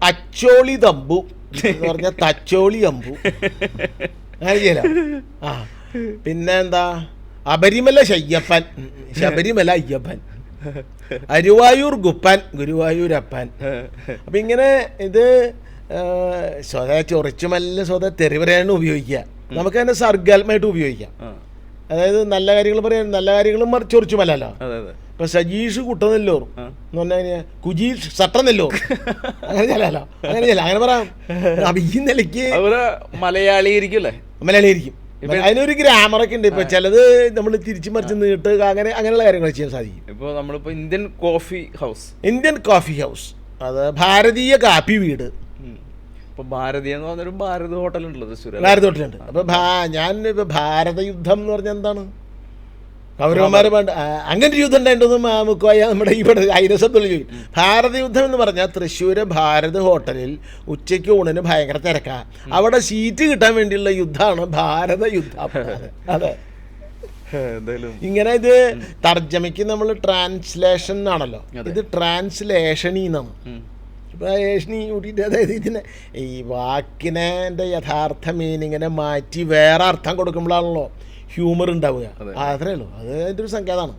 അച്ചോളി തമ്പു എന്ന് പറഞ്ഞ തച്ചോളി അമ്പു അങ്ങനെ ചെയ്യല. ആ പിന്നെ എന്താ അബരിമല ശയ്യപ്പൻ, ശബരിമല അയ്യപ്പൻ, അരുവായൂർ ഗുപ്പൻ, ഗുരുവായൂരപ്പൻ. അപ്പം ഇങ്ങനെ ഇത് സ്വത ചൊറിച്ചുമല്ല സ്വത തെറി പറയാനും ഉപയോഗിക്കുക. നമുക്ക് തന്നെ സർഗാത്മകമായിട്ട് ഉപയോഗിക്കാം. അതായത് നല്ല കാര്യങ്ങൾ പറയാൻ, നല്ല കാര്യങ്ങളും ചൊറിച്ചുമല്ലോ. ഇപ്പൊ സജീഷ് കുട്ടനെല്ലോർ എന്ന് പറഞ്ഞാൽ കുജീഷ് സട്ടനെല്ലോർ അങ്ങനെ ചെല്ലാലോ, അങ്ങനെ ചെല്ലാം, അങ്ങനെ പറയാം. അപ്പൊ ഈ നിലയ്ക്ക് മലയാളി ആയിരിക്കും. അതിനൊരു ഗ്രാമറൊക്കെ ഉണ്ട്. ഇപ്പൊ ചിലത് നമ്മൾ തിരിച്ചു മറിച്ച് നീട്ട് അങ്ങനെ അങ്ങനെയുള്ള കാര്യങ്ങൾ ചെയ്യാൻ സാധിക്കും. ഇപ്പൊ നമ്മളിപ്പോ ഇന്ത്യൻ കോഫി ഹൗസ്, അത് ഭാരതീയ കാപ്പി വീട്. ഇപ്പൊ ഭാരതീയ എന്ന് പറഞ്ഞൊരു ഭാരത് ഹോട്ടൽ ഉണ്ടല്ലോ, ഭാരത് ഹോട്ടലുണ്ട്. അപ്പൊ ഞാൻ ഇപ്പൊ ഭാരത യുദ്ധം എന്ന് പറഞ്ഞാൽ എന്താണ്? കൗരവന്മാരെ വേണ്ട അങ്ങനെ ഒരു യുദ്ധം ഉണ്ടായിട്ടൊന്നും മുക്കുവായ നമ്മുടെ ഇവിടെ ഐരസത്തുള്ള ചോദിക്കും. ഭാരത യുദ്ധം എന്ന് പറഞ്ഞാൽ തൃശ്ശൂര് ഭാരത് ഹോട്ടലിൽ ഉച്ചയ്ക്ക് ഊണിന് ഭയങ്കര തിരക്കാ. അവിടെ സീറ്റ് കിട്ടാൻ വേണ്ടിയുള്ള യുദ്ധമാണ് ഭാരത യുദ്ധം. അതെ, ഇങ്ങനെ ഇത് തർജ്ജമയ്ക്ക് നമ്മൾ ട്രാൻസ്ലേഷൻ ആണല്ലോ, ഇത് ട്രാൻസ്ലേഷനി എന്നാണ്. ഏഷണി കൂട്ടിയിട്ട് അതായത് ഇതിനെ ഈ വാക്കിനെ യഥാർത്ഥ മീനിങ്ങിനെ മാറ്റി വേറെ അർത്ഥം കൊടുക്കുമ്പോഴാണല്ലോ ഹ്യൂമർ ഉണ്ടാവുക. അത്രേ ഉള്ളൂ. അത് അതിൻ്റെ ഒരു സങ്കേതമാണ്.